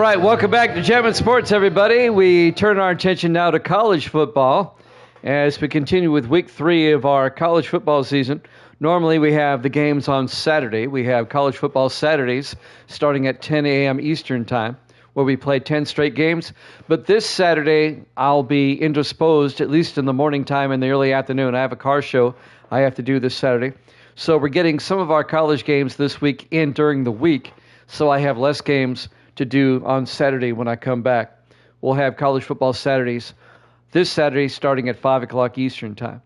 right, welcome back to Gem and Sports, everybody. We turn our attention now to college football as we continue with week 3 of our college football season. Normally, we have the games on Saturday. We have college football Saturdays starting at 10 a.m. Eastern Time, where we play 10 straight games. But this Saturday, I'll be indisposed, at least in the morning time and the early afternoon. I have a car show I have to do this Saturday. So we're getting some of our college games this week in during the week, so I have less games to do on Saturday when I come back. We'll have college football Saturdays this Saturday starting at 5 o'clock Eastern Time.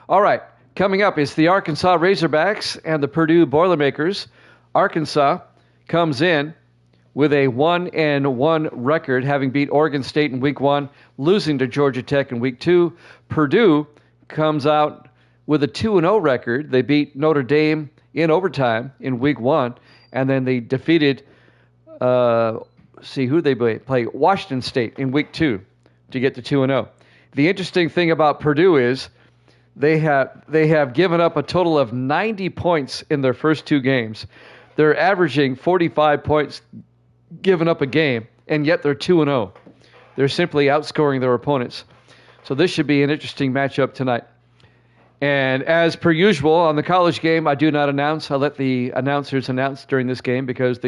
All right, coming up is the Arkansas Razorbacks and the Purdue Boilermakers. Arkansas comes in with a 1-1 record, having beat Oregon State in week 1, losing to Georgia Tech in week 2. Purdue comes out with a 2-0 record. They beat Notre Dame in overtime in week 1, and then they defeated who they play? Washington State in week 2 to get to 2-0. The interesting thing about Purdue is they have given up a total of 90 points in their first 2 games. They're averaging 45 points given up a game, and yet they're 2-0. They're simply outscoring their opponents. So this should be an interesting matchup tonight. And as per usual, on the college game, I do not announce. I let the announcers announce during this game because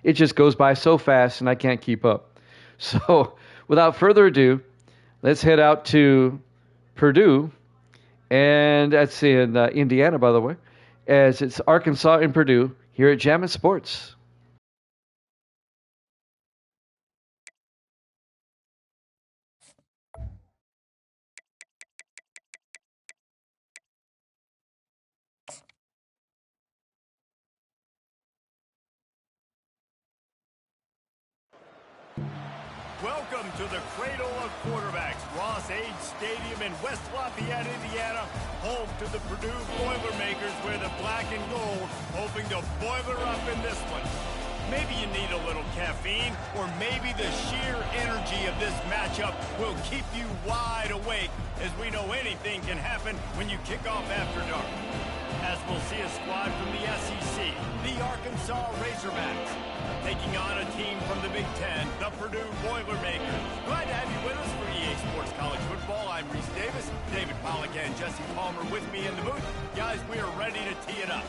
it just goes by so fast and I can't keep up. So without further ado, let's head out to Purdue. And that's in Indiana, by the way, as it's Arkansas and Purdue here at Jam and Sports. Welcome to the cradle of quarterbacks, Ross-Age Stadium in West Lafayette, Indiana, home to the Purdue Boilermakers, where the black and gold hoping to boiler up in this one. Maybe you need a little caffeine, or maybe the sheer energy of this matchup will keep you wide awake, as we know anything can happen when you kick off after dark. As we'll see a squad from the SEC, the Arkansas Razorbacks, taking on a team from the Big Ten, the Purdue Boilermakers. Glad to have you with us for EA Sports College Football. I'm Reese Davis, David Pollack and Jesse Palmer with me in the booth. Guys, we are ready to tee it up.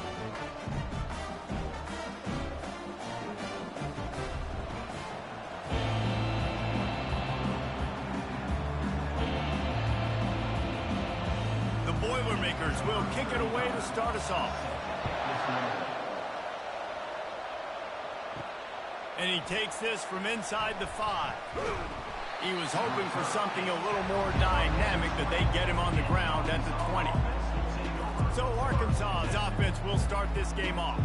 The Boilermakers will kick it away to start us off. And he takes this from inside the 5. He was hoping for something a little more dynamic, that they get him on the ground at the 20. So Arkansas's offense will start this game off.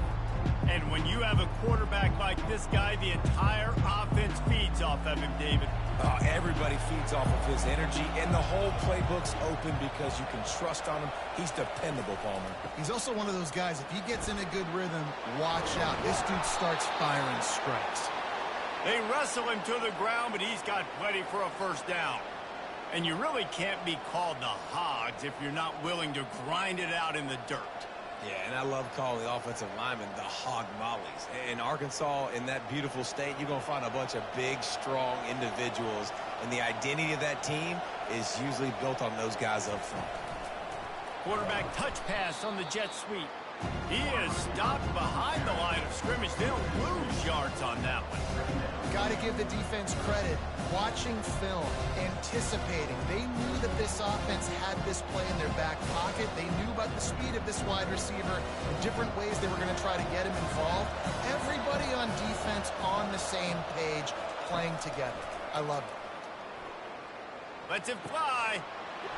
And when you have a quarterback like this guy, the entire offense feeds off of him, David. Everybody feeds off of his energy, and the whole playbook's open because you can trust on him. He's dependable, Palmer. He's also one of those guys, if he gets in a good rhythm, watch out. This dude starts firing strikes. They wrestle him to the ground, but he's got plenty for a first down. And you really can't be called the Hogs if you're not willing to grind it out in the dirt. Yeah, and I love calling the offensive linemen the hog mollies. In Arkansas, in that beautiful state, you're going to find a bunch of big, strong individuals. And the identity of that team is usually built on those guys up front. Quarterback touch pass on the jet sweep. He is stopped behind the line of scrimmage. They'll lose yards on that one. Got to give the defense credit. Watching film, anticipating. They knew that this offense had this play in their back pocket. They knew about the speed of this wide receiver and different ways they were going to try to get him involved. Everybody on defense on the same page, playing together. I love it. Lets it fly.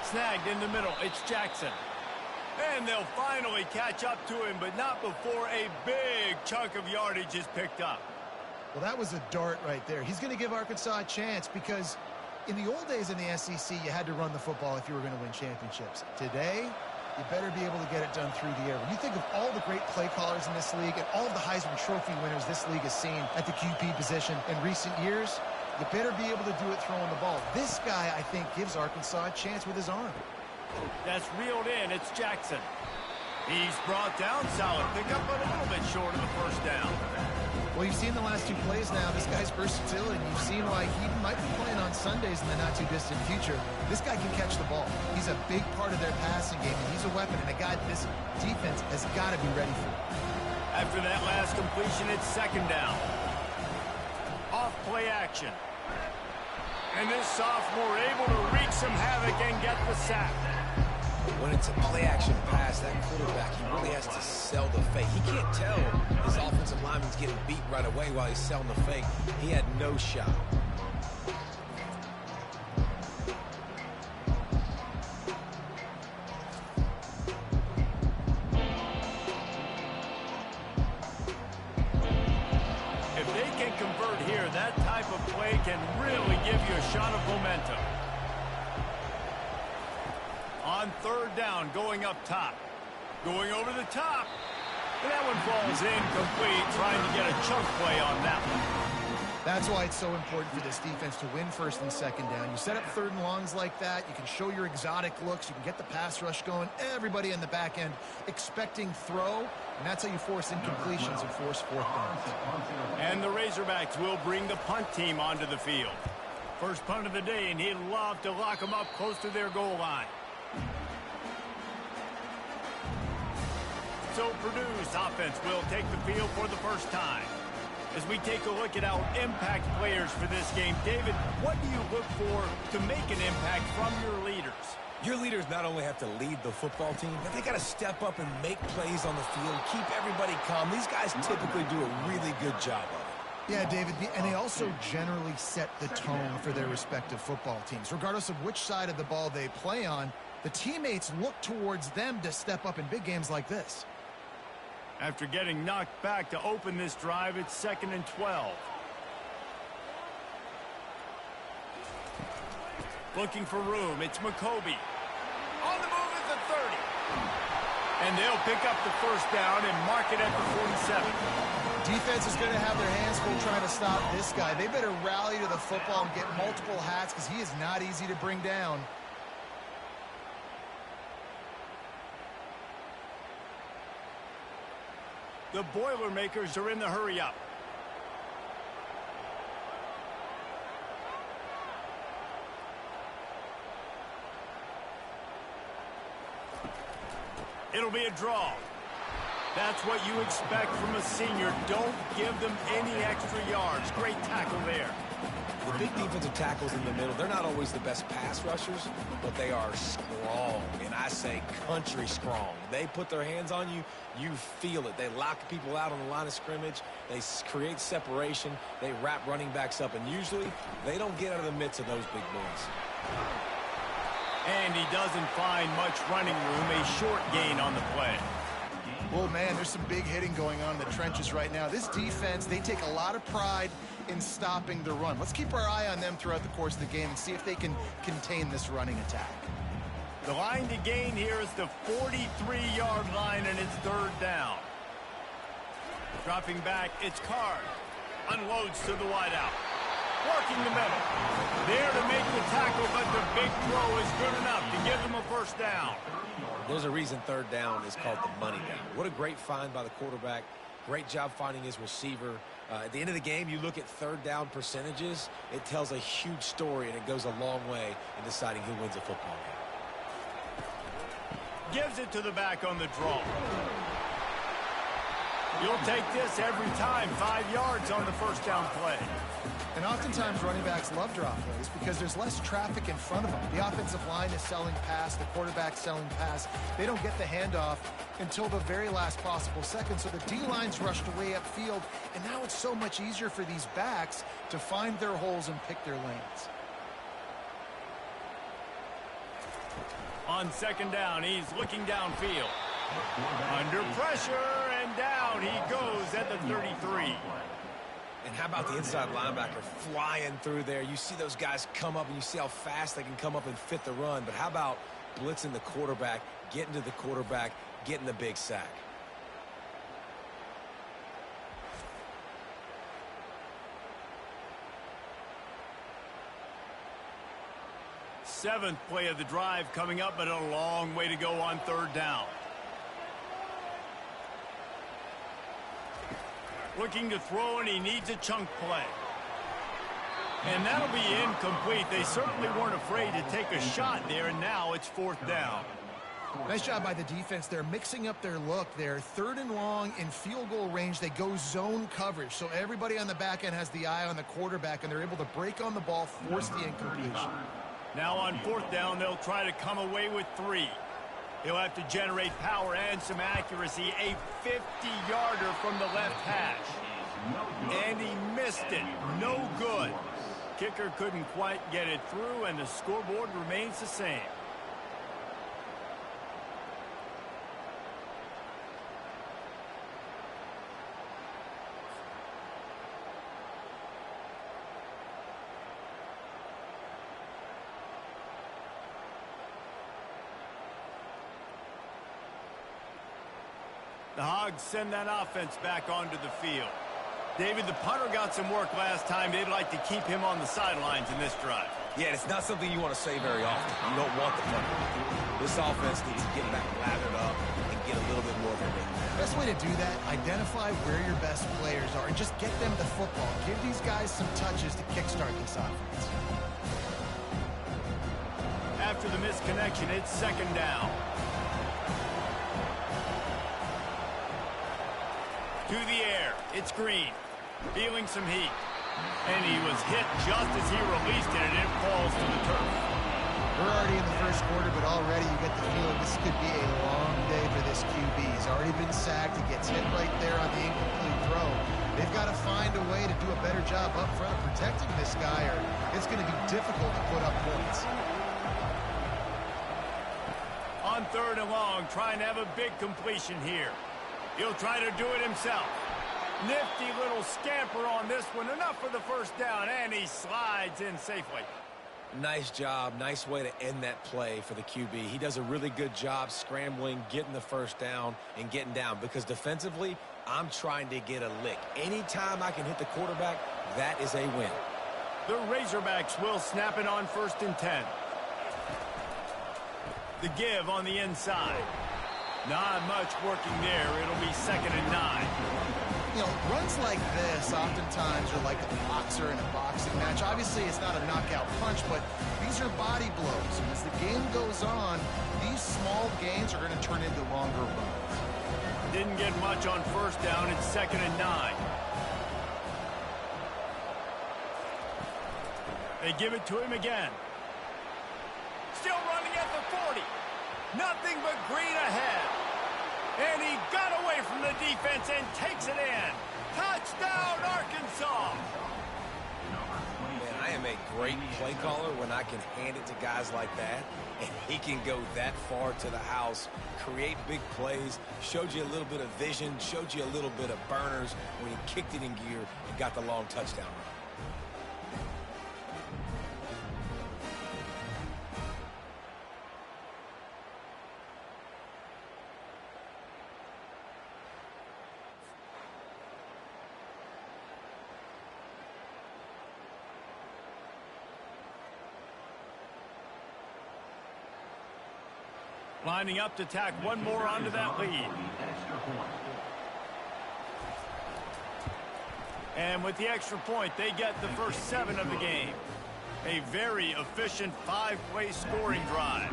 Snagged in the middle. It's Jackson. And they'll finally catch up to him, but not before a big chunk of yardage is picked up. Well, that was a dart right there. He's going to give Arkansas a chance because in the old days in the SEC, you had to run the football if you were going to win championships. Today, you better be able to get it done through the air. When you think of all the great play callers in this league and all of the Heisman Trophy winners this league has seen at the QB position in recent years, you better be able to do it throwing the ball. This guy, I think, gives Arkansas a chance with his arm. That's reeled in. It's Jackson. He's brought down. Solid pickup, but a little bit short of the first down. Well, you've seen the last two plays now. This guy's versatility. You've seen why he might be playing on Sundays in the not-too-distant future. This guy can catch the ball. He's a big part of their passing game, and he's a weapon, and a guy this defense has got to be ready for. After that last completion, it's second down. Off play action. And this sophomore able to wreak some havoc and get the sack. When it's a play-action pass, that quarterback, he really has to sell the fake. He can't tell his offensive lineman's getting beat right away while he's selling the fake. He had no shot. If they can convert here, that type of play can really give you a shot of momentum. On third down, going up top. Going over the top. And that one falls incomplete, trying to get a chunk play on that one. That's why it's so important for this defense to win first and second down. You set up third and longs like that. You can show your exotic looks. You can get the pass rush going. Everybody in the back end expecting throw. And that's how you force incompletions and force fourth downs. And the Razorbacks will bring the punt team onto the field. First punt of the day, and he'd love to lock them up close to their goal line. So Purdue's offense will take the field for the first time. As we take a look at our impact players for this game, David, what do you look for to make an impact from your leaders? Your leaders not only have to lead the football team, but they got to step up and make plays on the field, keep everybody calm. These guys typically do a really good job of it. Yeah, David, and they also generally set the tone for their respective football teams. Regardless of which side of the ball they play on, the teammates look towards them to step up in big games like this. After getting knocked back to open this drive, it's 2nd and 12. Looking for room, it's McCoby. On the move at the 30. And they'll pick up the first down and mark it at the 47. Defense is going to have their hands full trying to stop this guy. They better rally to the football and get multiple hats because he is not easy to bring down. The Boilermakers are in the hurry-up. It'll be a draw. That's what you expect from a senior. Don't give them any extra yards. Great tackle there. The big defensive tackles in the middle, they're not always the best pass rushers, but they are strong, and I say country strong. They put their hands on you, you feel it. They lock people out on the line of scrimmage. They create separation. They wrap running backs up, and usually they don't get out of the midst of those big boys. And he doesn't find much running room, a short gain on the play. Well, man, there's some big hitting going on in the trenches right now. This defense, they take a lot of pride in stopping the run. Let's keep our eye on them throughout the course of the game and see if they can contain this running attack. The line to gain here is the 43-yard line, and it's third down. Dropping back, it's Card. Unloads to the wideout. Working the middle. There to make the tackle, but the big throw is good enough to give them a first down. There's a reason third down is called the money down. What a great find by the quarterback. Great job finding his receiver. At the end of the game, you look at third down percentages. It tells a huge story, and it goes a long way in deciding who wins a football game. Gives it to the back on the draw. You'll take this every time. 5 yards on the first down play. And oftentimes running backs love drop plays because there's less traffic in front of them. The offensive line is selling pass, the quarterback's selling pass. They don't get the handoff until the very last possible second, so the D-line's rushed away upfield, and now it's so much easier for these backs to find their holes and pick their lanes. On second down, he's looking downfield. Under pressure, and down he goes at the 33. And how about the inside linebacker flying through there? You see those guys come up, and you see how fast they can come up and fit the run. But how about blitzing the quarterback, getting to the quarterback, getting the big sack? Seventh play of the drive coming up, but a long way to go on third down. Looking to throw, and he needs a chunk play. And that'll be incomplete. They certainly weren't afraid to take a shot there, and now it's 4th down. Nice job by the defense. They're mixing up their look. They're 3rd and long in field goal range. They go zone coverage, so everybody on the back end has the eye on the quarterback, and they're able to break on the ball, force the incompletion. Now on 4th down, they'll try to come away with 3. He'll have to generate power and some accuracy. A 50-yarder from the left hash. And he missed it. No good. Kicker couldn't quite get it through, and the scoreboard remains the same. The Hogs send that offense back onto the field. David, the punter got some work last time. They'd like to keep him on the sidelines in this drive. Yeah, it's not something you want to say very often. You don't want the punter. This offense needs to get back lathered up and get a little bit more of a rhythm. Best way to do that, identify where your best players are and just get them the football. Give these guys some touches to kickstart this offense. After the misconnection, it's 2nd down. To the air, it's Green, feeling some heat. And he was hit just as he released it, and it falls to the turf. We're already in the first quarter, but already you get the feeling this could be a long day for this QB. He's already been sacked. He gets hit right there on the incomplete throw. They've got to find a way to do a better job up front of protecting this guy, or it's going to be difficult to put up points. On 3rd and long, trying to have a big completion here. He'll try to do it himself. Nifty little scamper on this one. Enough for the 1st down, and he slides in safely. Nice job. Nice way to end that play for the QB. He does a really good job scrambling, getting the 1st down, and getting down. Because defensively, I'm trying to get a lick. Anytime I can hit the quarterback, that is a win. The Razorbacks will snap it on 1st and 10. The give on the inside. Not much working there. It'll be 2nd and 9. You know, runs like this oftentimes are like a boxer in a boxing match. Obviously, it's not a knockout punch, but these are body blows. And as the game goes on, these small gains are going to turn into longer runs. Didn't get much on 1st down. It's 2nd and 9. They give it to him again. Still running at the 40. Nothing but Green ahead. And he got away from the defense and takes it in. Touchdown, Arkansas. Man, I am a great play caller when I can hand it to guys like that. And he can go that far to the house, create big plays, showed you a little bit of vision, showed you a little bit of burners when he kicked it in gear and got the long touchdown run. Lining up to tack one more onto that lead. And with the extra point, they get the first 7 of the game. A very efficient 5-play scoring drive.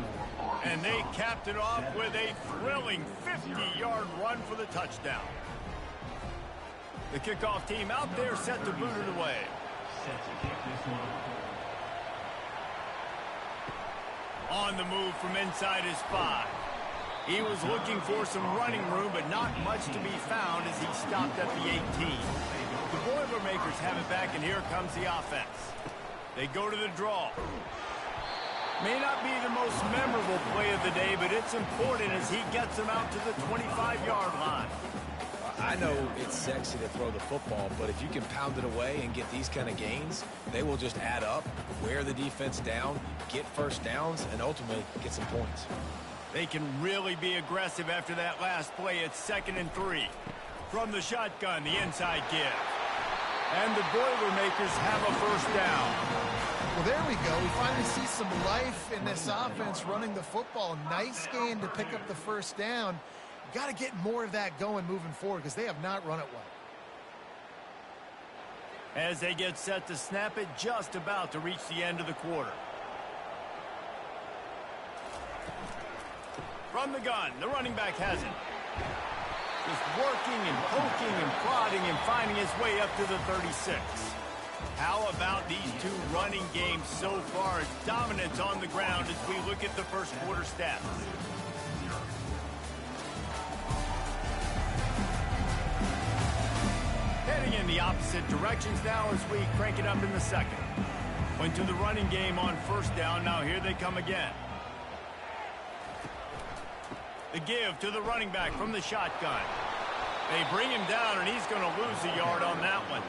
And they capped it off with a thrilling 50-yard run for the touchdown. The kickoff team out there set to boot it away. On the move from inside his 5. He was looking for some running room, but not much to be found as he stopped at the 18. The Boilermakers have it back, and here comes the offense. They go to the draw. May not be the most memorable play of the day, but it's important as he gets them out to the 25-yard line. I know it's sexy to throw the football, but if you can pound it away and get these kind of gains, they will just add up, wear the defense down, get first downs, and ultimately get some points. They can really be aggressive after that last play. It's 2nd and 3. From the shotgun, the inside give. And the Boilermakers have a first down. Well, there we go. We finally see some life in this offense running the football. Nice game to pick up the first down. Got to get more of that going moving forward because they have not run it well. as they get set to snap it, just about to reach the end of the quarter. From the gun, the running back has it. Just working and poking and prodding and finding his way up to the 36. How about these two running games so far? Dominance on the ground as we look at the first quarter stats. Heading in the opposite directions now as we crank it up in the second. Went to the running game on first down. Now here they come again. The give to the running back from the shotgun. They bring him down, and he's going to lose a yard on that one.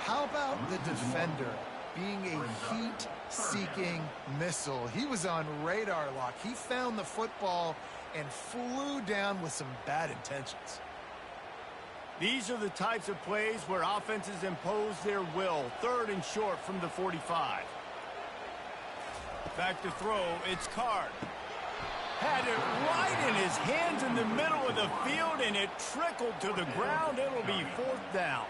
How about the defender being a heat-seeking missile? He was on radar lock. He found the football and flew down with some bad intentions. These are the types of plays where offenses impose their will. 3rd and short from the 45. Back to throw, it's Card. Had it right in his hands in the middle of the field, and it trickled to the ground. It'll be 4th down.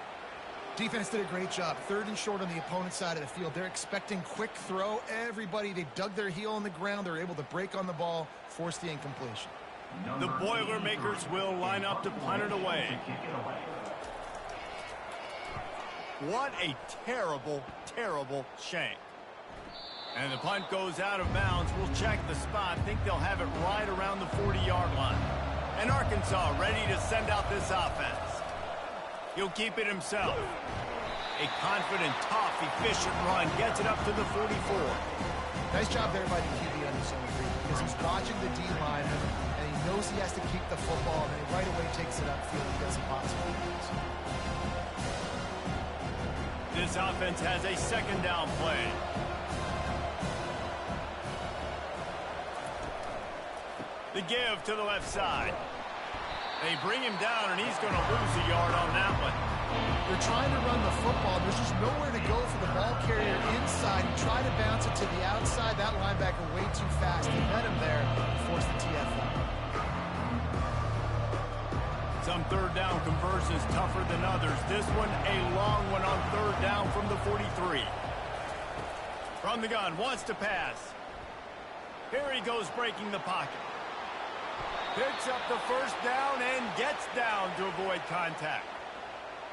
Defense did a great job. 3rd and short on the opponent's side of the field. They're expecting quick throw. Everybody, they dug their heel on the ground. They're able to break on the ball, force the incompletion. The Boilermakers will line up to punt it away. What a terrible, terrible shank. And the punt goes out of bounds. We'll check the spot. Think they'll have it right around the 40-yard line. And Arkansas ready to send out this offense. He'll keep it himself. A confident, tough, efficient run gets it up to the 44. Nice job there by the QB on his own read, because he's watching the D-line, and he knows he has to keep the football, and he right away takes it upfield and gets some possibilities. This offense has a 2nd down play. The give to the left side. They bring him down, and he's going to lose a yard on that one. They're trying to run the football. There's just nowhere to go for the ball carrier inside. He tried to bounce it to the outside. That linebacker way too fast. He met him there and forced the TFL. Some 3rd down conversions tougher than others. This one a long one on 3rd down from the 43. From the gun, wants to pass. Here he goes breaking the pocket. Picks up the 1st down and gets down to avoid contact.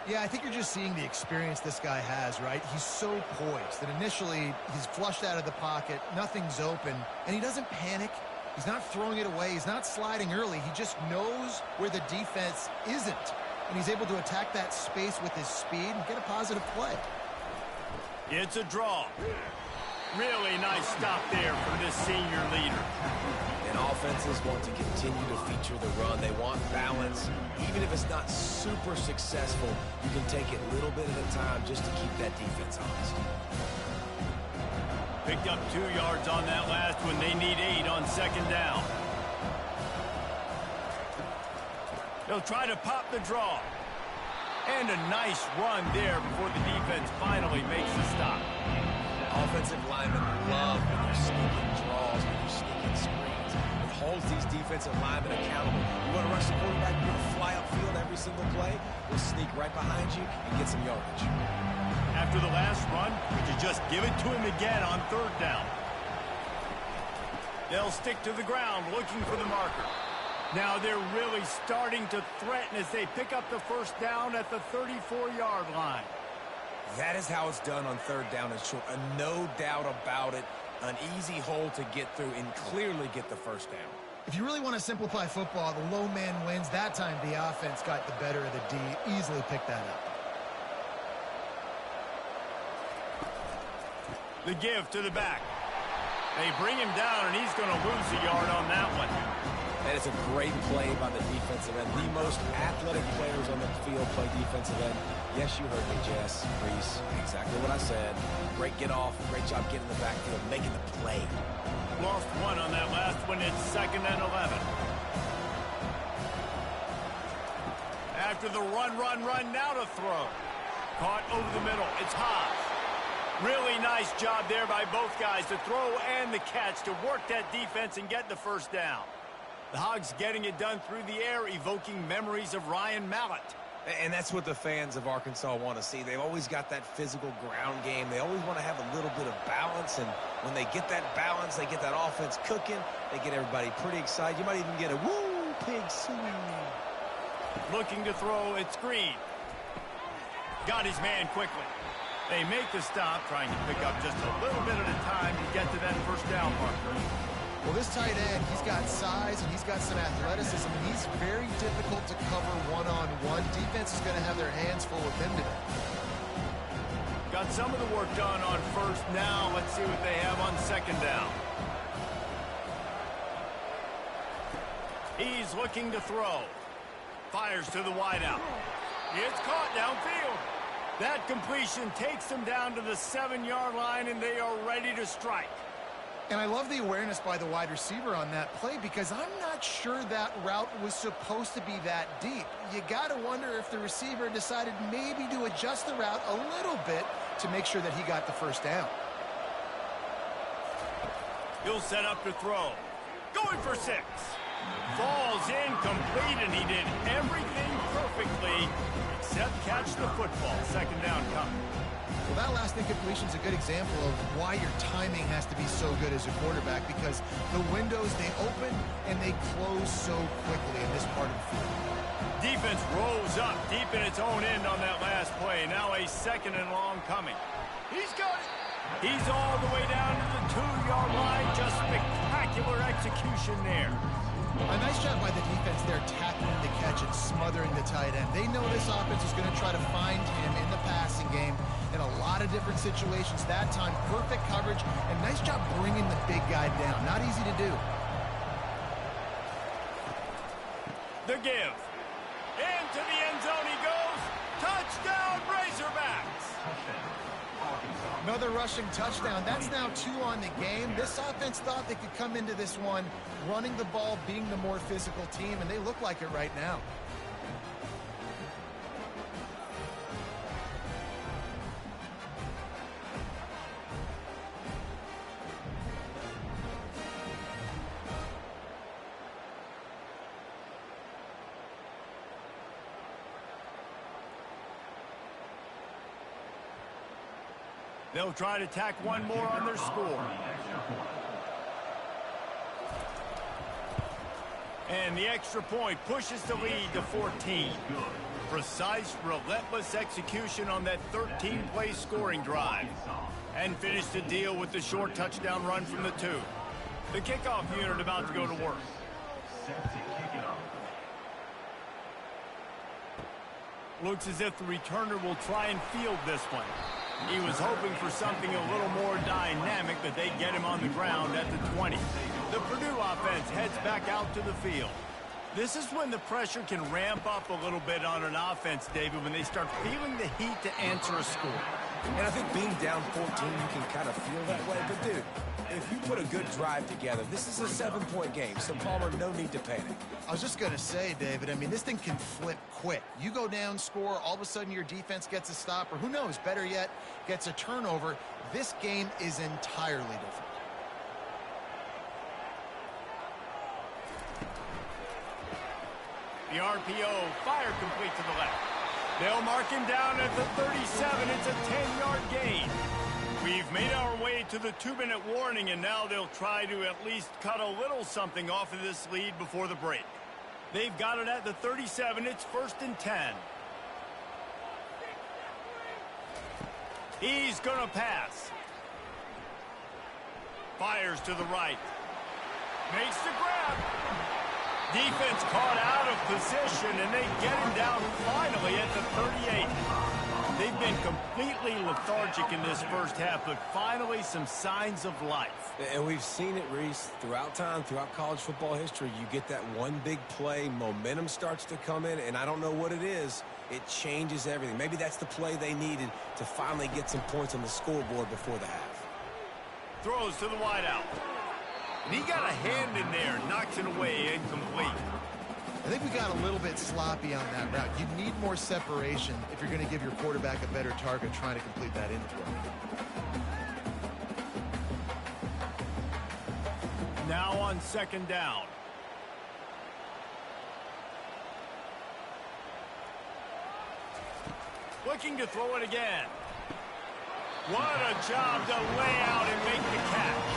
Yeah, I think you're just seeing the experience this guy has, right? He's so poised that initially he's flushed out of the pocket, nothing's open, and he doesn't panic. He's not throwing it away. He's not sliding early. He just knows where the defense isn't, and he's able to attack that space with his speed and get a positive play. It's a draw. Really nice stop there for this senior leader. And offenses want to continue to feature the run. They want balance. Even if it's not super successful, you can take it little bit at a time just to keep that defense honest. Picked up 2 yards on that last one. They need 8 on 2nd down. They'll try to pop the draw. And a nice run there before the defense finally makes the stop. Offensive linemen love when you're sneaking draws, when you're sneaking screens. It holds these defensive linemen accountable. You want to rush the quarterback, you want to fly upfield every single play, we'll sneak right behind you and get some yardage. After the last run, would you just give it to him again on 3rd down? They'll stick to the ground looking for the marker. Now they're really starting to threaten as they pick up the 1st down at the 34-yard line. That is how it's done on 3rd down and short. No doubt about it. An easy hole to get through and clearly get the 1st down. If you really want to simplify football, the low man wins. That time the offense got the better of the D. Easily picked that up. The give to the back. They bring him down, and he's going to lose a yard on that one. That is a great play by the defensive end. The most athletic players on the field play defensive end. Yes, you heard me, Jess, Reese. Exactly what I said. Great get off. Great job getting in the backfield, making the play. Lost 1 on that last one. It's 2nd and 11. After the run, now to throw. Caught over the middle. It's Haas. Really nice job there by both guys to throw and the catch to work that defense and get the 1st down. The Hogs getting it done through the air, evoking memories of Ryan Mallett. And that's what the fans of Arkansas want to see. They've always got that physical ground game. They always want to have a little bit of balance, and when they get that balance, they get that offense cooking, they get everybody pretty excited. You might even get a woo, pig swing. Looking to throw, it's Green. Got his man quickly. They make the stop, trying to pick up just a little bit at a time to get to that first down marker. Well, this tight end, he's got size and he's got some athleticism. He's very difficult to cover one-on-one. Defense is going to have their hands full with him today. Got some of the work done on first. Now let's see what they have on second down. He's looking to throw. Fires to the wideout. It's caught downfield. That completion takes them down to the 7-yard line, and they are ready to strike. And I love the awareness by the wide receiver on that play because I'm not sure that route was supposed to be that deep. You got to wonder if the receiver decided maybe to adjust the route a little bit to make sure that he got the first down. He'll set up to throw. Going for 6. Falls incomplete, and he did everything perfectly except catch the football. Second down coming. Well, that last incompletion is a good example of why your timing has to be so good as a quarterback, because the windows, they open and they close so quickly in this part of the field. Defense rolls up deep in its own end on that last play. Now a second and long coming. He's got it. He's all the way down to the 2-yard line. Just spectacular execution there. A nice job by the defense there, tackling the catch and smothering the tight end. They know this offense is going to try to find him in the passing game in a lot of different situations. That time, perfect coverage, and nice job bringing the big guy down. Not easy to do. The give. Into the end zone he goes. Touchdown, Razorbacks. Another rushing touchdown. That's now 2 on the game. This offense thought they could come into this one running the ball, being the more physical team, and they look like it right now. They'll try to tack one more on their score. And the extra point pushes the lead to 14. Precise, relentless execution on that 13-play scoring drive. And finished the deal with the short touchdown run from the 2. The kickoff unit about to go to work. Looks as if the returner will try and field this one. He was hoping for something a little more dynamic, but they get him on the ground at the 20. The Purdue offense heads back out to the field. This is when the pressure can ramp up a little bit on an offense, David, when they start feeling the heat to answer a score. And I think being down 14, you can kind of feel that way. But, dude, if you put a good drive together, this is a 7-point game. So, Palmer, no need to panic. I was just going to say, David, I mean, this thing can flip quick. You go down, score, all of a sudden your defense gets a stop, or who knows, better yet, gets a turnover. This game is entirely different. The RPO, fire complete to the left. They'll mark him down at the 37. It's a 10-yard gain. We've made our way to the 2-minute warning, and now they'll try to at least cut a little something off of this lead before the break. They've got it at the 37. It's 1st and 10. He's going to pass. Fires to the right. Makes the grab. Defense caught out of position, and they get him down finally at the 38. They've been completely lethargic in this first half, but finally some signs of life. And we've seen it, Reese, throughout time, throughout college football history. You get that one big play, momentum starts to come in, and I don't know what it is. It changes everything. Maybe that's the play they needed to finally get some points on the scoreboard before the half. Throws to the wideout. And he got a hand in there, knocks it away, incomplete. I think we got a little bit sloppy on that route. You need more separation if you're going to give your quarterback a better target trying to complete that in throw. Now on 2nd down. Looking to throw it again. What a job to lay out and make the catch.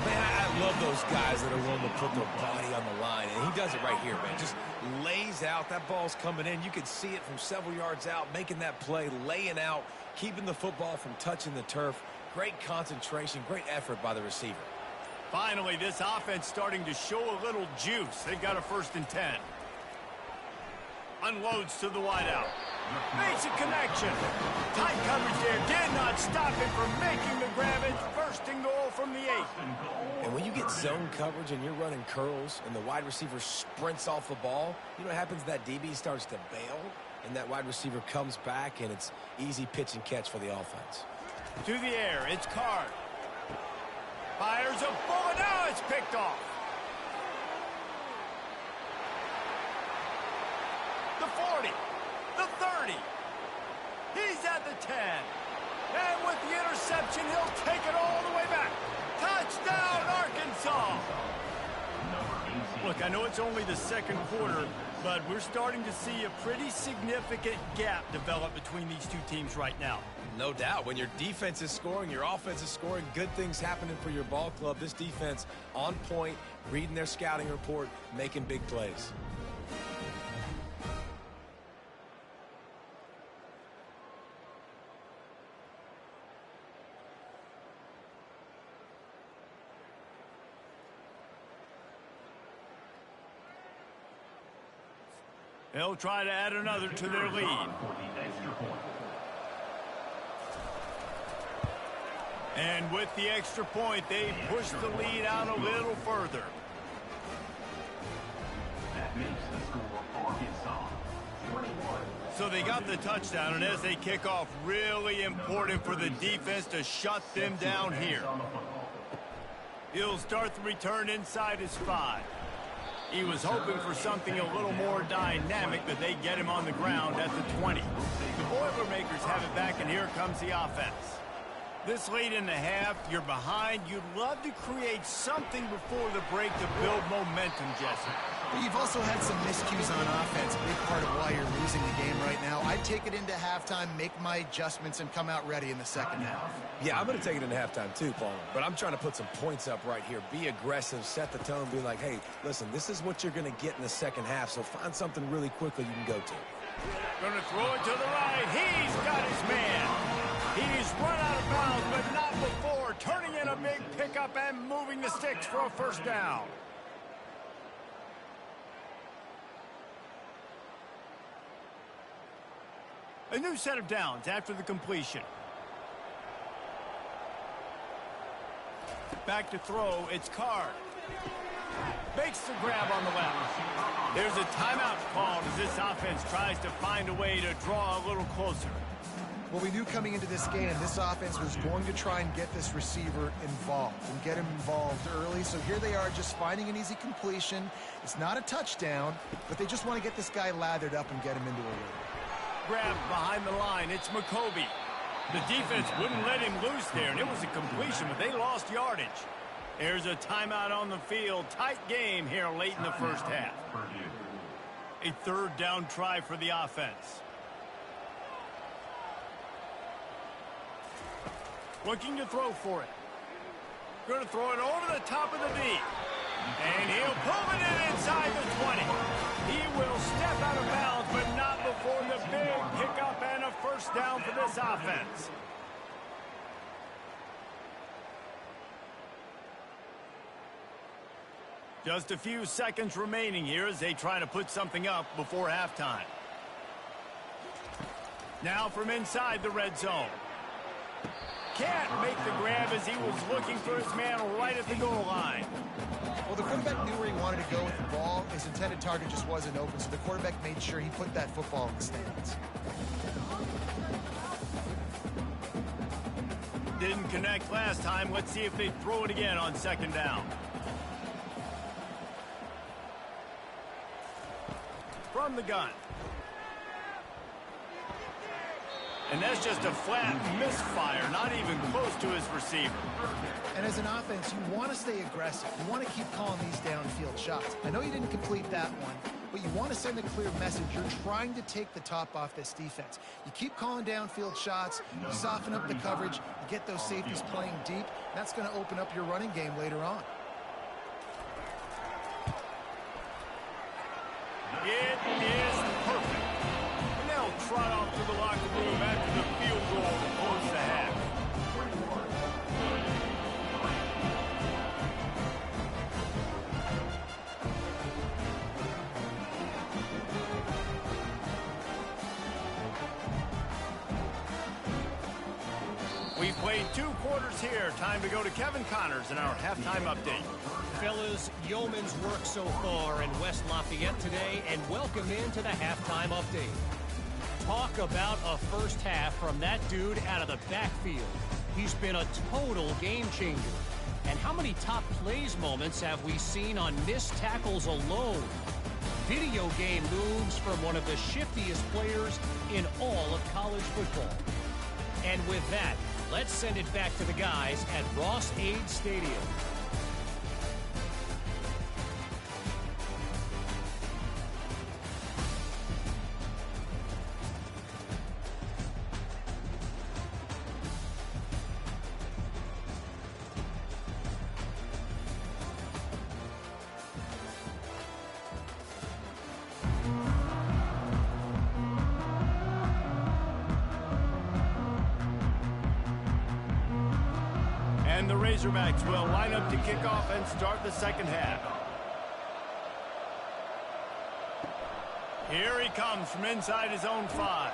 Man, I love those guys that are willing to put their body on the line, and he does it right here, man. Just lays out. That ball's coming in. You can see it from several yards out, making that play, laying out, keeping the football from touching the turf. Great concentration, great effort by the receiver. Finally, this offense starting to show a little juice. They've got a 1st and 10. Unloads to the wideout. Makes a connection. Tight coverage there. Did not stop him from making the grab. It's 1st and goal from the 8. And when you get zone coverage and you're running curls and the wide receiver sprints off the ball, you know what happens? That DB starts to bail, and that wide receiver comes back, and it's easy pitch and catch for the offense. To the air. It's Card. Fires a bullet. Now it's picked off. The 40. The 30. He's at the 10. And with the interception, he'll take it all the way back. Touchdown, Arkansas. Look, I know it's only the 2nd quarter, but we're starting to see a pretty significant gap develop between these two teams right now. No doubt. When your defense is scoring, your offense is scoring, good things happening for your ball club. This defense on point, reading their scouting report, making big plays. They'll try to add another to their lead. And with the extra point, they push the lead out a little further. That makes the score Arkansas 21. So they got the touchdown, and as they kick off, really important for the defense to shut them down here. He'll start the return inside his 5. He was hoping for something a little more dynamic, but they get him on the ground at the 20. The Boilermakers have it back, and here comes the offense. This late in the half, you're behind. You'd love to create something before the break to build momentum, Jesse. But you've also had some miscues on offense, a big part of why you're losing the game right now. I'd take it into halftime, make my adjustments, and come out ready in the 2nd half. Yeah, I'm going to take it into halftime too, Paul. But I'm trying to put some points up right here. Be aggressive, set the tone, be like, hey, listen, this is what you're going to get in the 2nd half, so find something really quickly you can go to. Going to throw it to the right. He's got his man. He's run out of bounds, but not before. Turning in a big pickup and moving the sticks for a 1st down. A new set of downs after the completion. Back to throw. It's Card. Makes the grab on the left. There's a timeout called as this offense tries to find a way to draw a little closer. Well, we knew coming into this game, this offense was going to try and get this receiver involved and get him involved early. So here they are just finding an easy completion. It's not a touchdown, but they just want to get this guy lathered up and get him into a lead. Grab behind the line. It's McCovey. The defense wouldn't let him loose there, and it was a completion, but they lost yardage. There's a timeout on the field. Tight game here late in the 1st half. A 3rd down try for the offense. Looking to throw for it. Going to throw it over the top of the D. And he'll pull it in inside the 20. He will step out of bounds, but not before the big pickup and a 1st down for this offense. Just a few seconds remaining here as they try to put something up before halftime. Now from inside the red zone. Can't make the grab as he was looking for his man right at the goal line. Well, the quarterback knew where he wanted to go with the ball. His intended target just wasn't open, so the quarterback made sure he put that football in the stands. Didn't connect last time. Let's see if they throw it again on 2nd down. From the gun. And that's just a flat misfire, not even close to his receiver. And as an offense, you want to stay aggressive. You want to keep calling these downfield shots. I know you didn't complete that one, but you want to send a clear message. You're trying to take the top off this defense. You keep calling downfield shots, you soften up the coverage, you get those safeties playing deep. That's going to open up your running game later on. It is perfect. And they'll trot off to the locker room after the field goal to close the half. We've played 2 quarters here. Time to go to Kevin Connors in our halftime update. Fellas, yeoman's work so far in West Lafayette today, and welcome into the halftime update. Talk about a first half from that dude out of the backfield. He's been a total game changer. And how many top plays moments have we seen on missed tackles alone? Video game moves from one of the shiftiest players in all of college football. And with that, let's send it back to the guys at Ross-Ade Stadium. And the Razorbacks will line up to kick off and start the second half. Here he comes from inside his own 5.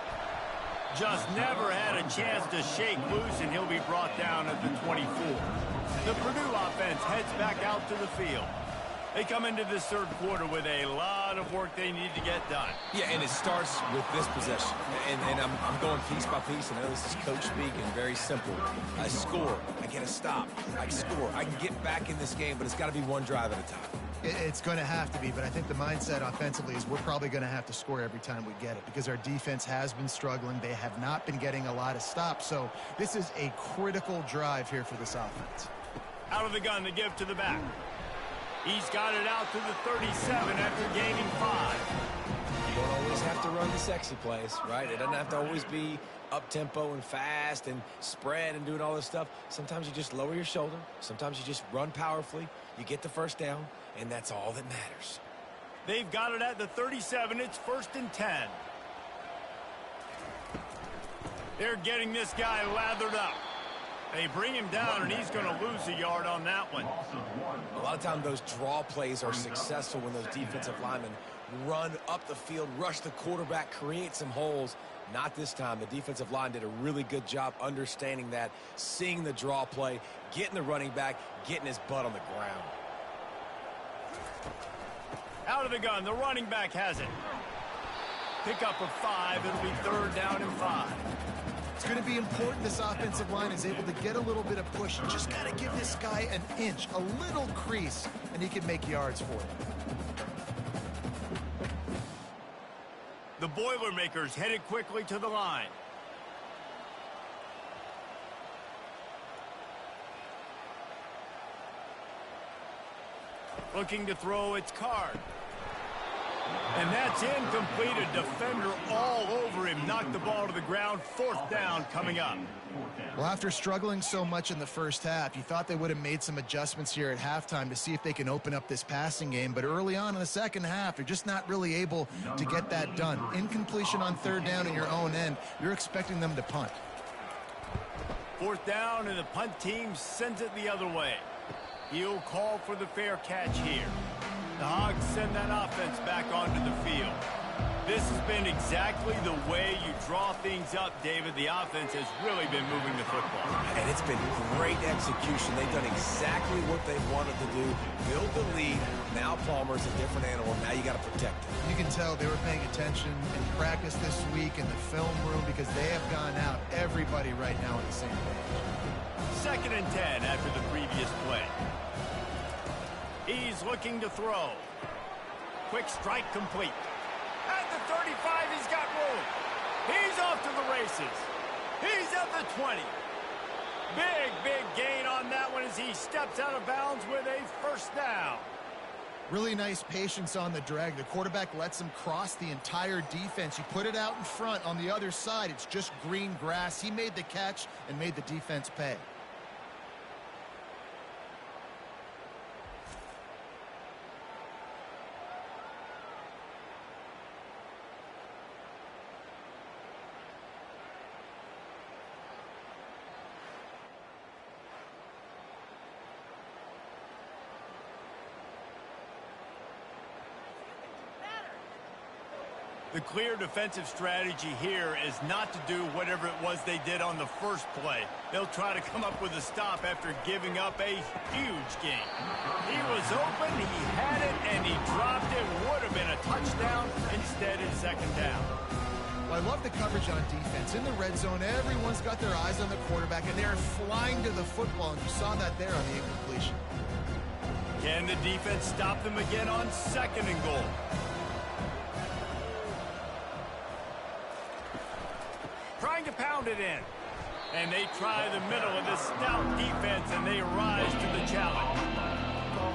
Just never had a chance to shake loose, and he'll be brought down at the 24. The Purdue offense heads back out to the field. They come into this third quarter with a lot of work they need to get done. Yeah, and it starts with this possession. And I'm going piece by piece. I know this is coach speak and very simple. I score. I get a stop. I score. I can get back in this game, but it's got to be one drive at a time. It's going to have to be, but I think the mindset offensively is we're probably going to have to score every time we get it because our defense has been struggling. They have not been getting a lot of stops, so this is a critical drive here for this offense. Out of the gun to give to the back. He's got it out to the 37 after gaining 5. You don't always have to run the sexy plays, right? It doesn't have to always be up-tempo and fast and spread and doing all this stuff. Sometimes you just lower your shoulder. Sometimes you just run powerfully. You get the first down, and that's all that matters. They've got it at the 37. It's 1st and 10. They're getting this guy lathered up. They bring him down, and he's going to lose a yard on that one. A lot of times those draw plays are successful when those defensive linemen run up the field, rush the quarterback, create some holes. Not this time. The defensive line did a really good job understanding that, seeing the draw play, getting the running back, getting his butt on the ground. Out of the gun, the running back has it. Pickup of 5. It'll be 3rd down and 5. It's going to be important this offensive line is able to get a little bit of push. You just got to give this guy an inch, a little crease, and he can make yards for it. The Boilermakers headed quickly to the line. Looking to throw its card. And that's incomplete. A defender all over him. Knocked the ball to the ground. 4th down coming up. Well, after struggling so much in the first half, you thought they would have made some adjustments here at halftime to see if they can open up this passing game. But early on in the second half, they're just not really able to get that done. Incompletion on 3rd down in your own end. You're expecting them to punt. 4th down, and the punt team sends it the other way. He'll call for the fair catch here. The Hogs send that offense back onto the field. This has been exactly the way you draw things up, David. The offense has really been moving the football. And it's been great execution. They've done exactly what they wanted to do. Build the lead. Now Palmer's a different animal. Now you got to protect him. You can tell they were paying attention in practice this week in the film room because they have gone out, everybody right now on the same page. 2nd and 10 after the previous play. He's looking to throw. Quick strike complete. At the 35, he's got room. He's off to the races. He's at the 20. Big gain on that one as he steps out of bounds with a 1st down. Really nice patience on the drag. The quarterback lets him cross the entire defense. You put it out in front on the other side, it's just green grass. He made the catch and made the defense pay. The clear defensive strategy here is not to do whatever it was they did on the first play. They'll try to come up with a stop after giving up a huge gain. He was open, he had it, and he dropped it. Would have been a touchdown. Instead, it's second down. Well, I love the coverage on defense. In the red zone, everyone's got their eyes on the quarterback, and they're flying to the football, and you saw that there on the incompletion. Can the defense stop them again on second and goal? Trying to pound it in. And they try the middle of this stout defense, and they rise to the challenge.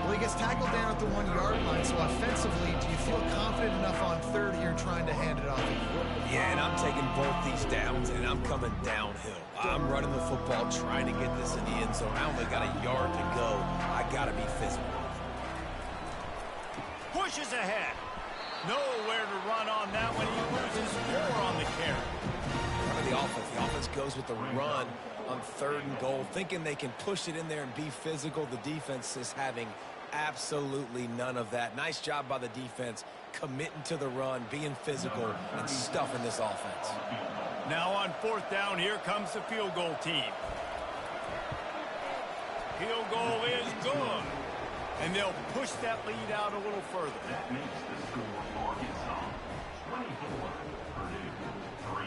Well, he gets tackled down at the 1-yard line, so offensively, do you feel confident enough on third here trying to hand it off? Yeah, and I'm taking both these downs, and I'm coming downhill. I'm running the football, trying to get this in the end zone. I only got a yard to go. I got to be physical. Pushes ahead. Nowhere to run on that one. He loses 4 on the carry. The offense goes with the run on third and goal, thinking they can push it in there and be physical. The defense is having absolutely none of that. Nice job by the defense, committing to the run, being physical, and stuffing this offense. Now on fourth down, here comes the field goal team. Field goal is good. And they'll push that lead out a little further. That makes the score Arkansas 24, Purdue 3.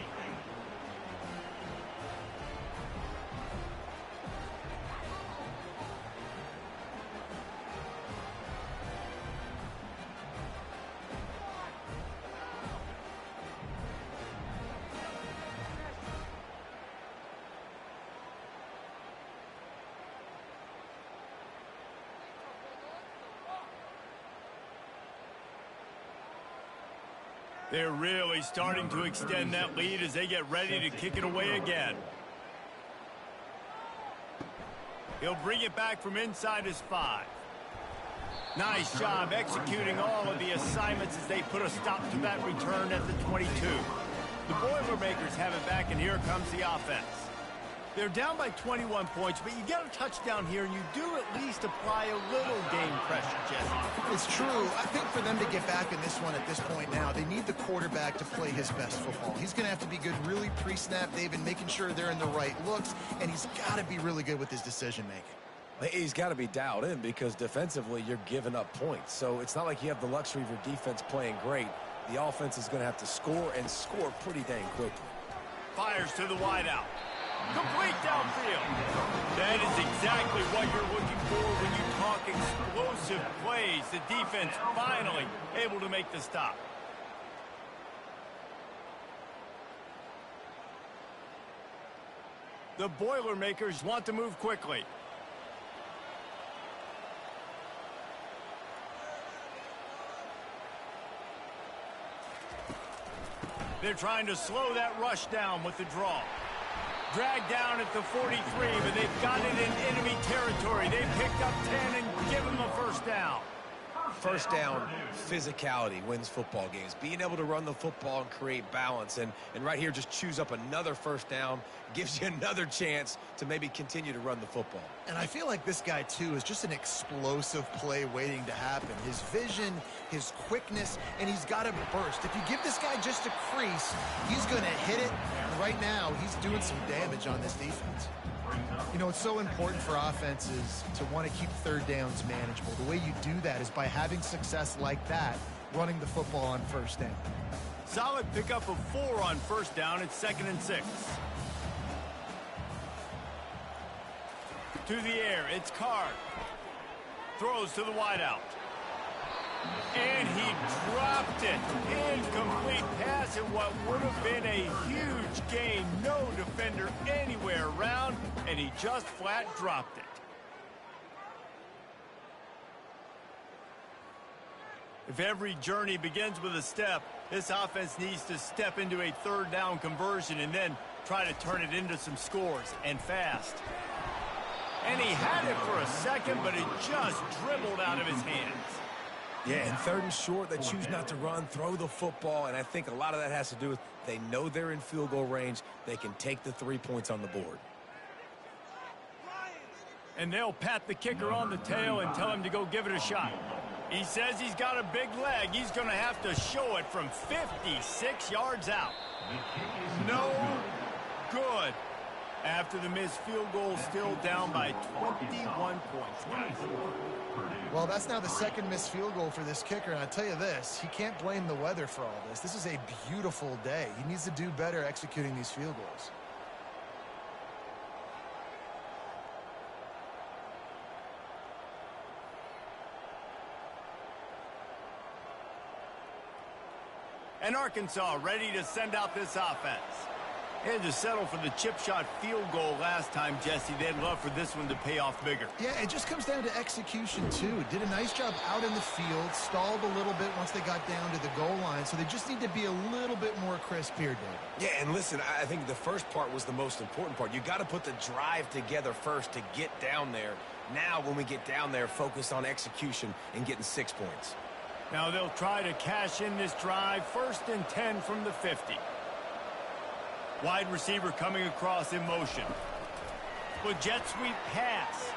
They're really starting to extend that lead as they get ready to kick it away again. He'll bring it back from inside his 5. Nice job executing all of the assignments as they put a stop to that return at the 22. The Boilermakers have it back, and here comes the offense. They're down by 21 points, but you get a touchdown here, and you do at least apply a little game pressure, Jesse. It's true. I think for them to get back in this one at this point now, they need the quarterback to play his best football. He's going to have to be good really pre-snap, David, making sure they're in the right looks, and he's got to be really good with his decision-making. He's got to be dialed in because defensively you're giving up points. So it's not like you have the luxury of your defense playing great. The offense is going to have to score and score pretty dang quickly. Fires to the wideout. Complete downfield. That is exactly what you're looking for when you talk explosive plays. The defense finally able to make the stop. The Boilermakers want to move quickly. They're trying to slow that rush down with the draw. Dragged down at the 43, but they've got it in enemy territory. They picked up 10 and give them a first down. First down, physicality wins football games. Being able to run the football and create balance. And right here, just choose up another first down, gives you another chance to maybe continue to run the football. And I feel like this guy, too, is just an explosive play waiting to happen. His vision, his quickness, and he's got to burst. If you give this guy just a crease, he's going to hit it. And right now, he's doing some damage on this defense. You know, it's so important for offenses to want to keep third downs manageable. The way you do that is by having success like that, running the football on first down. Solid pickup of 4 on first down. It's 2nd and 6. To the air, it's Card. Throws to the wideout. And he dropped it. Incomplete pass in what would have been a huge gain. No defender anywhere around, and he just flat dropped it. If every journey begins with a step, this offense needs to step into a third down conversion and then try to turn it into some scores, and fast. And he had it for a second, but it just dribbled out of his hands. Yeah, and 3rd and short, they choose not to run, throw the football, and I think a lot of that has to do with they know they're in field goal range. They can take the 3 points on the board. And they'll pat the kicker on the tail and tell him to go give it a shot. He says he's got a big leg. He's going to have to show it from 56 yards out. No good. After the missed field goal, still down by 21 points. Well, that's now the 2nd missed field goal for this kicker, and I tell you this, he can't blame the weather for all this. This is a beautiful day. He needs to do better executing these field goals. And Arkansas ready to send out this offense. They had to settle for the chip shot field goal last time, Jesse. They'd love for this one to pay off bigger. Yeah, it just comes down to execution, too. Did a nice job out in the field, stalled a little bit once they got down to the goal line, so they just need to be a little bit more crisp here, David. Yeah, and listen, I think the first part was the most important part. You got to put the drive together first to get down there. Now, when we get down there, focus on execution and getting 6 points. Now they'll try to cash in this drive. 1st and 10 from the 50. Wide receiver coming across in motion. With jet sweep pass.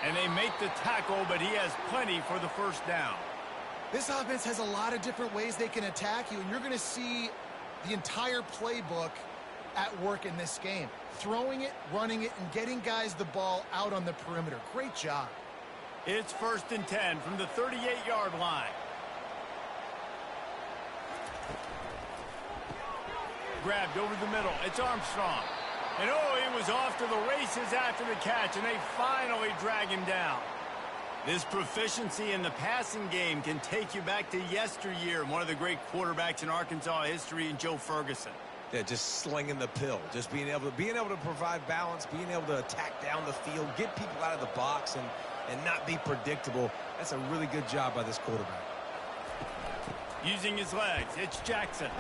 And they make the tackle, but he has plenty for the 1st down. This offense has a lot of different ways they can attack you, and you're going to see the entire playbook at work in this game. Throwing it, running it, and getting guys the ball out on the perimeter. Great job. It's 1st and 10 from the 38-yard line. Grabbed over the middle. It's Armstrong. And oh, he was off to the races after the catch, and they finally drag him down. This proficiency in the passing game can take you back to yesteryear, one of the great quarterbacks in Arkansas history, in Joe Ferguson. Yeah, just slinging the pill, just being able to provide balance, being able to attack down the field, get people out of the box, and not be predictable. That's a really good job by this quarterback. Using his legs, it's Jackson.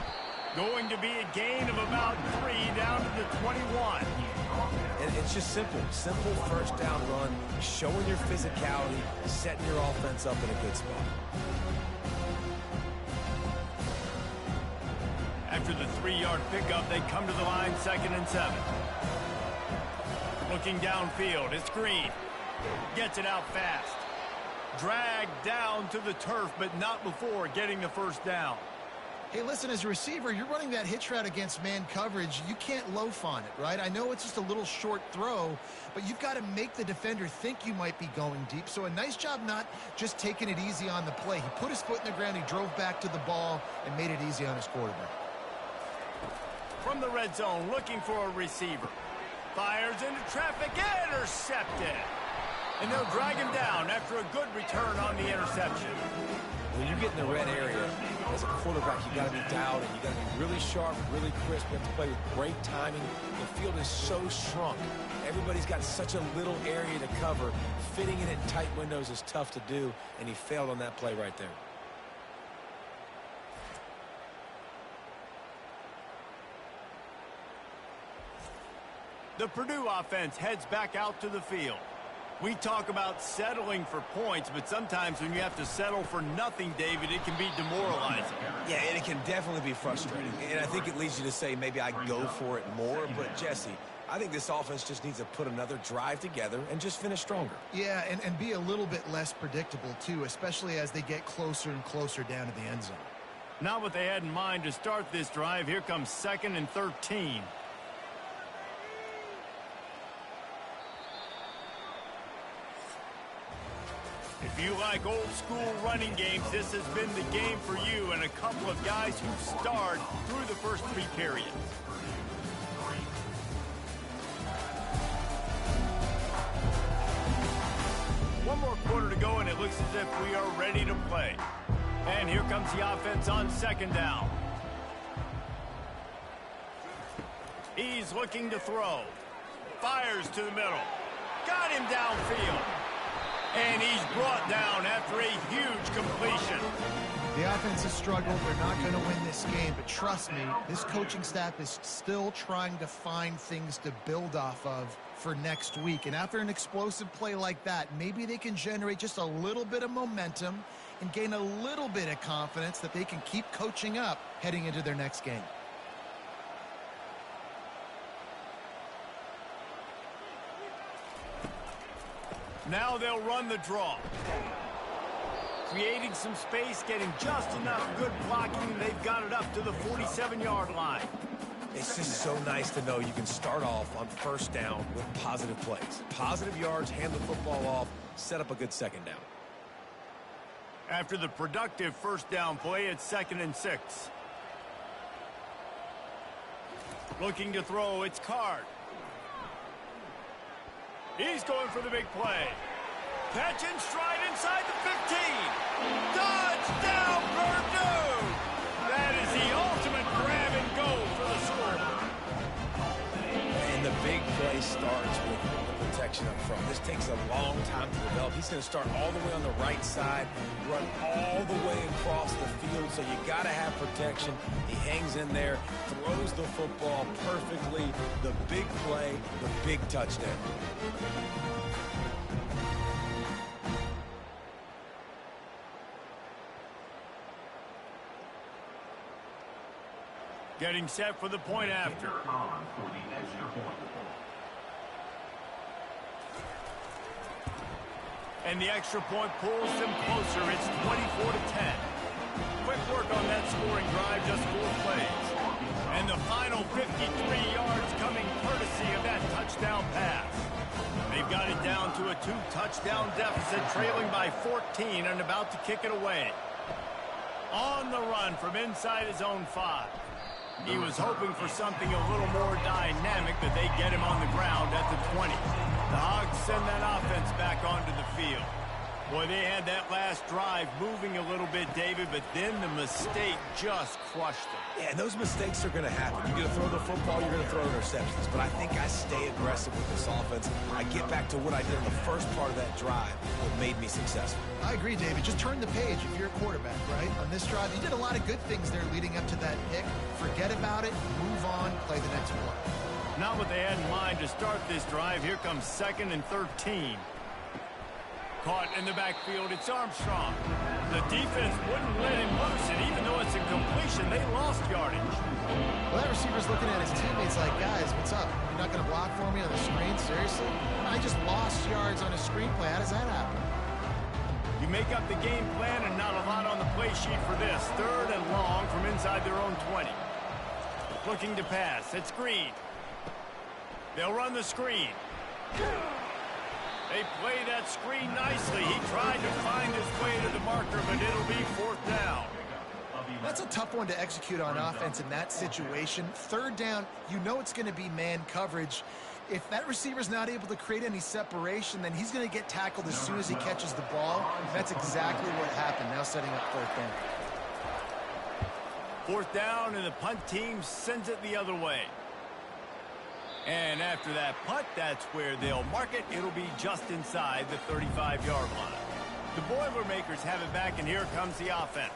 Going to be a gain of about 3 down to the 21. And it's just simple 1st down run, showing your physicality, setting your offense up in a good spot. After the 3-yard pickup, they come to the line, 2nd and 7. Looking downfield, it's Green. Gets it out fast. Dragged down to the turf, but not before getting the 1st down. Hey, listen, as a receiver, you're running that hitch route against man coverage. You can't loaf on it, right? I know it's just a little short throw, but you've got to make the defender think you might be going deep. So a nice job not just taking it easy on the play. He put his foot in the ground, he drove back to the ball, and made it easy on his quarterback. From the red zone, looking for a receiver. Fires into traffic, intercepted. And they'll drag him down after a good return on the interception. When you get in the red area, as a quarterback, you got to be dialed in. You got to be really sharp, really crisp. You have to play with great timing. The field is so shrunk. Everybody's got such a little area to cover. Fitting in at tight windows is tough to do, and he failed on that play right there. The Purdue offense heads back out to the field. We talk about settling for points, but sometimes when you have to settle for nothing, David, it can be demoralizing. Yeah, and it can definitely be frustrating. And I think it leads you to say maybe I go for it more. But, Jesse, I think this offense just needs to put another drive together and just finish stronger. Yeah, and be a little bit less predictable, too, especially as they get closer and closer down to the end zone. Not what they had in mind to start this drive. Here comes 2nd and 13. If you like old school running games, this has been the game for you, and a couple of guys who starred through the first 3 periods. One more quarter to go, and it looks as if we are ready to play. And here comes the offense on 2nd down. He's looking to throw. Fires to the middle. Got him downfield. And he's brought down after a huge completion. The offense has struggled. They're not going to win this game, but trust me, this coaching staff is still trying to find things to build off of for next week. And after an explosive play like that, maybe they can generate just a little bit of momentum and gain a little bit of confidence that they can keep coaching up heading into their next game. Now they'll run the draw. Creating some space, getting just enough good blocking, and they've got it up to the 47-yard line. It's just so nice to know you can start off on first down with positive plays. Positive yards, hand the football off, set up a good second down. After the productive first down play, it's 2nd and 6. Looking to throw, it's Card. He's going for the big play. Catch and stride inside the 15. Touchdown, Purdue! That is the ultimate grab and go for the score. And the big play starts with the protection up front. This takes a long time to develop. He's going to start all the way on the right side, run all the way across the field, so you got to have protection. He hangs in there, throws the football perfectly. The big play, the big touchdown. Getting set for the point after. On for the extra point. And the extra point pulls them closer. It's 24-10. Quick work on that scoring drive, just 4 plays. And the final 53 yards coming courtesy of that touchdown pass. They've got it down to a 2-touchdown deficit, trailing by 14 and about to kick it away. On the run from inside his own 5. He was hoping for something a little more dynamic, but they get him on the ground at the 20. The Hogs send that offense back onto the field. Boy, they had that last drive moving a little bit, David, but then the mistake just crushed them. Yeah, and those mistakes are going to happen. You're going to throw the football, you're going to throw interceptions. But I think I stay aggressive with this offense. I get back to what I did in the first part of that drive, what made me successful. I agree, David. Just turn the page if you're a quarterback, right? On this drive, you did a lot of good things there leading up to that pick. Forget about it, move on, play the next play. Not what they had in mind to start this drive. Here comes 2nd and 13. Caught in the backfield, it's Armstrong. The defense wouldn't let him loose, and even though it's a completion, they lost yardage. Well, that receiver's looking at his teammates like, guys, what's up? You're not going to block for me on the screen? Seriously? I just lost yards on a screenplay. How does that happen? You make up the game plan and not a lot on the play sheet for this. 3rd and long from inside their own 20. Looking to pass, it's Green. They'll run the screen. They play that screen nicely. He tried to find his way to the marker, but it'll be 4th down. That's a tough one to execute on offense in that situation. 3rd down, you know it's going to be man coverage. If that receiver's not able to create any separation, then he's going to get tackled as soon as he catches the ball. That's exactly what happened, now setting up 4th down. 4th down, and the punt team sends it the other way. And after that punt, that's where they'll mark it. It'll be just inside the 35-yard line. The Boilermakers have it back, and here comes the offense.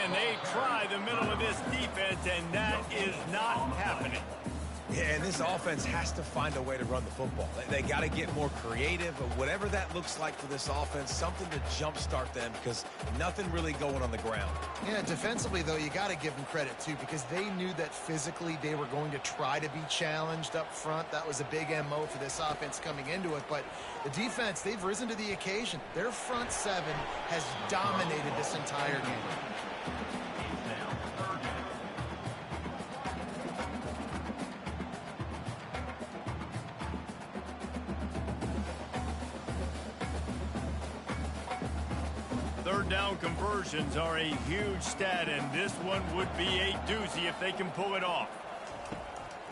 And they try the middle of this defense, and that is not happening. Yeah, and this offense has to find a way to run the football. They got to get more creative, but whatever that looks like for this offense, something to jumpstart them, because nothing really going on the ground. Yeah, defensively, though, you got to give them credit, too, because they knew that physically they were going to try to be challenged up front. That was a big MO for this offense coming into it, but the defense, they've risen to the occasion. Their front 7 has dominated this entire game. 3rd down conversions are a huge stat, and this one would be a doozy if they can pull it off.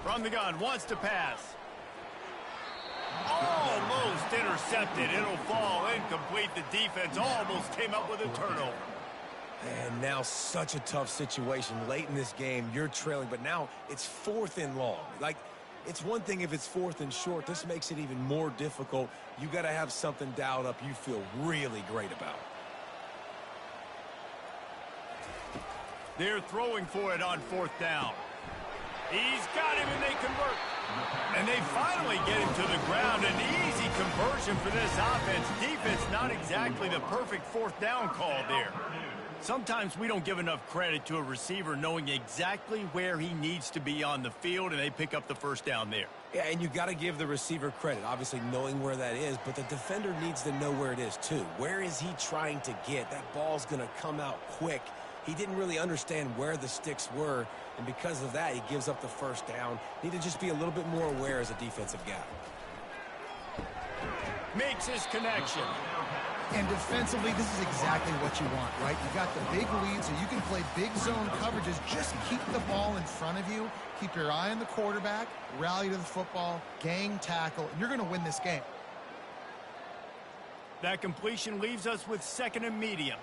From the gun, wants to pass. Almost intercepted. It'll fall incomplete. The defense almost came up with a turnover. And now such a tough situation late in this game. You're trailing, but now it's 4th and long. Like, It's one thing if it's 4th and short. This makes it even more difficult. You got to have something dialed up you feel really great about. They're throwing for it on 4th down. He's got him, and they convert. And they finally get him to the ground. An easy conversion for this offense. Defense, not exactly the perfect 4th down call there. Sometimes we don't give enough credit to a receiver knowing exactly where he needs to be on the field, and they pick up the 1st down there. Yeah, and you got to give the receiver credit, obviously knowing where that is, but the defender needs to know where it is too. Where is he trying to get? That ball's going to come out quick. He didn't really understand where the sticks were, and because of that, he gives up the 1st down. Need to just be a little bit more aware as a defensive guy. Makes his connection. And defensively, this is exactly what you want, right? You got the big lead, so you can play big zone coverages. Just keep the ball in front of you. Keep your eye on the quarterback. Rally to the football. Gang tackle. And you're going to win this game. That completion leaves us with 2nd and medium.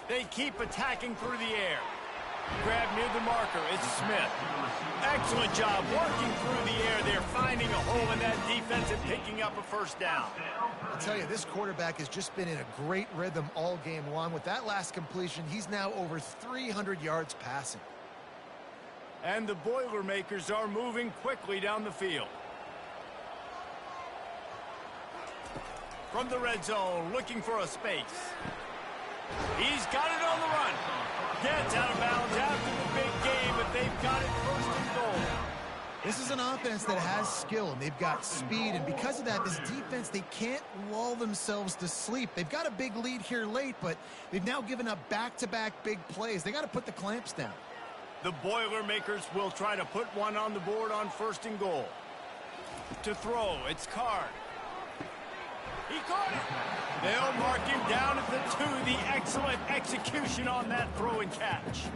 They keep attacking through the air. Grab near the marker. It's Smith. Excellent job working through the air. They're finding a hole in that defense and picking up a 1st down. I'll tell you, this quarterback has just been in a great rhythm all game long. With that last completion, he's now over 300 yards passing. And the Boilermakers are moving quickly down the field. From the red zone, looking for a space. He's got it on the run. Gets out of bounds after the big game, but they've got it 1st and goal. This is an offense that has skill, and they've got speed, and because of that, this defense, they can't lull themselves to sleep. They've got a big lead here late, but they've now given up back-to-back big plays. They got to put the clamps down. The Boilermakers will try to put one on the board on 1st and goal. To throw, it's Card. He caught it. They'll mark him down at the 2. The excellent execution on that throw and catch.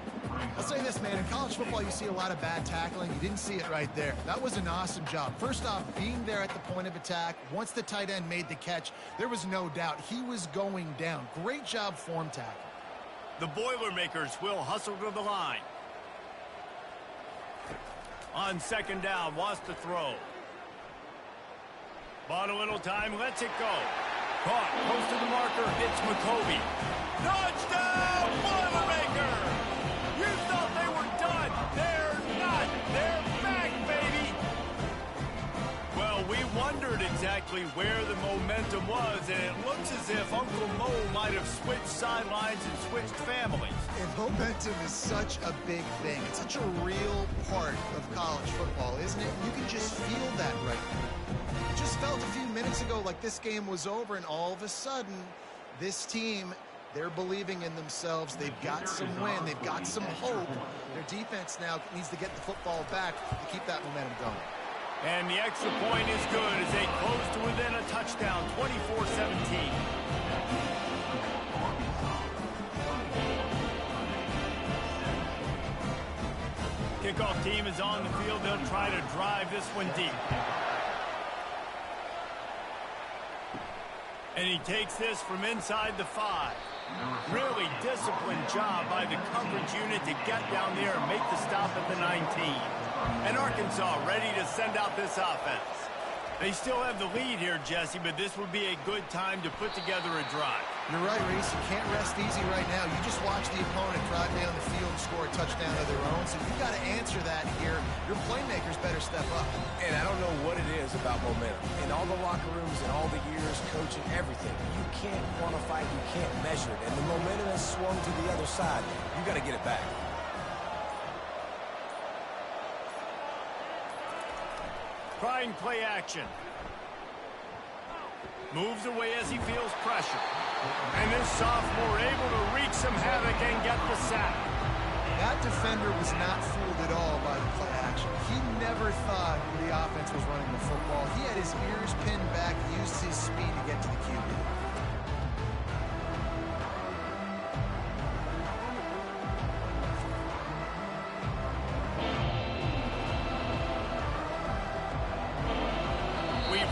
I'll say this, man. In college football, you see a lot of bad tackling. You didn't see it right there. That was an awesome job. First off, being there at the point of attack. Once the tight end made the catch, there was no doubt he was going down. Great job form tackling. The Boilermakers will hustle to the line. On 2nd down, wants to throw. Bought a little time, lets it go. Caught, close to the marker, hits McCovey. Touchdown, Boilermaker! You thought they were done. They're not. They're back, baby! Well, we wondered exactly where the momentum was, and it looks as if Uncle Mo might have switched sidelines and switched families. And momentum is such a big thing. It's such a real part of college football, isn't it? You can just feel that right now. It just felt a few minutes ago like this game was over, and all of a sudden, this team, they're believing in themselves. They've got some win. They've got some hope. Their defense now needs to get the football back to keep that momentum going. And the extra point is good as they close to within a touchdown, 24-17. Kickoff team is on the field. They'll try to drive this one deep. And he takes this from inside the 5. Really disciplined job by the coverage unit to get down there and make the stop at the 19. And Arkansas ready to send out this offense. They still have the lead here, Jesse, but this would be a good time to put together a drive. You're right, Reese. You can't rest easy right now. You just watch the opponent drive down the field and score a touchdown of their own. So you've got to answer that here. Your playmakers better step up. And I don't know what it is about momentum. In all the locker rooms and all the years, coaching, everything, you can't quantify it, you can't measure it. And the momentum has swung to the other side. You got to get it back. Trying play action. Moves away as he feels pressure. And this sophomore able to wreak some havoc and get the sack. That defender was not fooled at all by the play action. He never thought the offense was running the football. He had his ears pinned back, used his speed to get to the QB.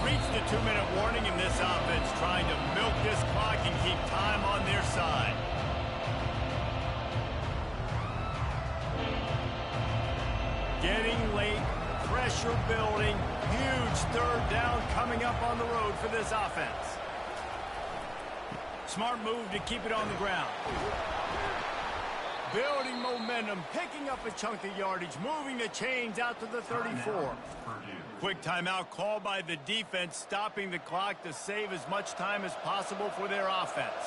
Reached the 2-minute warning in this offense, trying to milk this clock and keep time on their side. late. Pressure building. Huge third down coming up on the road for this offense. Smart move to keep it on the ground. Building momentum, picking up a chunk of yardage, moving the chains out to the 34. Quick timeout called by the defense, stopping the clock to save as much time as possible for their offense.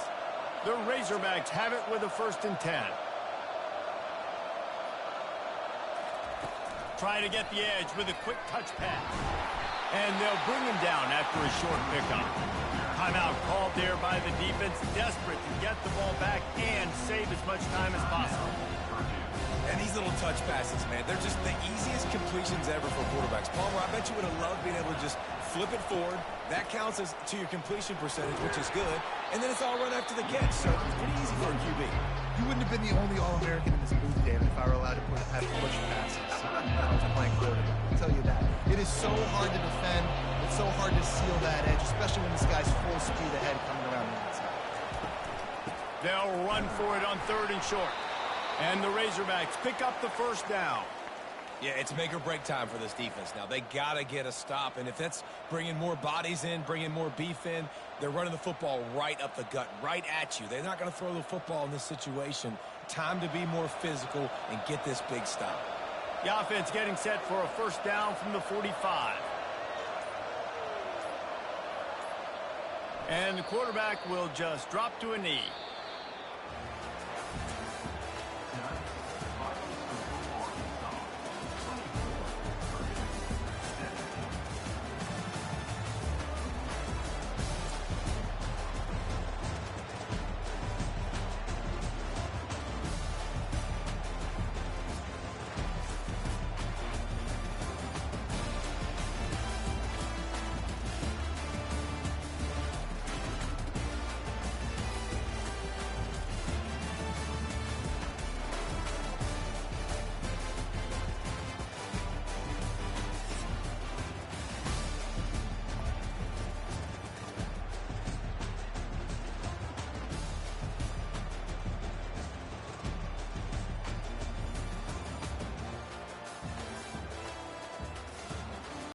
The Razorbacks have it with a 1st and 10. Trying to get the edge with a quick touch pass. And they'll bring him down after a short pickup. Timeout called there by the defense, desperate to get the ball back and save as much time as possible. And these little touch passes, man, they're just the easiest completions ever for quarterbacks. Palmer, I bet you would have loved being able to just flip it forward. That counts as to your completion percentage, which is good. And then it's all run after the catch, so it's pretty easy for a QB. You wouldn't have been the only All-American in this booth, David, if I were allowed to have push passes when I was playing quarterback. I'll tell you that. It is so hard to defend. It's so hard to seal that edge, especially when this guy's full speed ahead coming around the inside. They'll run for it on 3rd and short. And the Razorbacks pick up the 1st down. Yeah, it's make or break time for this defense now. They got to get a stop, and if that's bringing more bodies in, bringing more beef in, they're running the football right up the gut, right at you. They're not going to throw the football in this situation. Time to be more physical and get this big stop. The offense getting set for a 1st down from the 45. And the quarterback will just drop to a knee.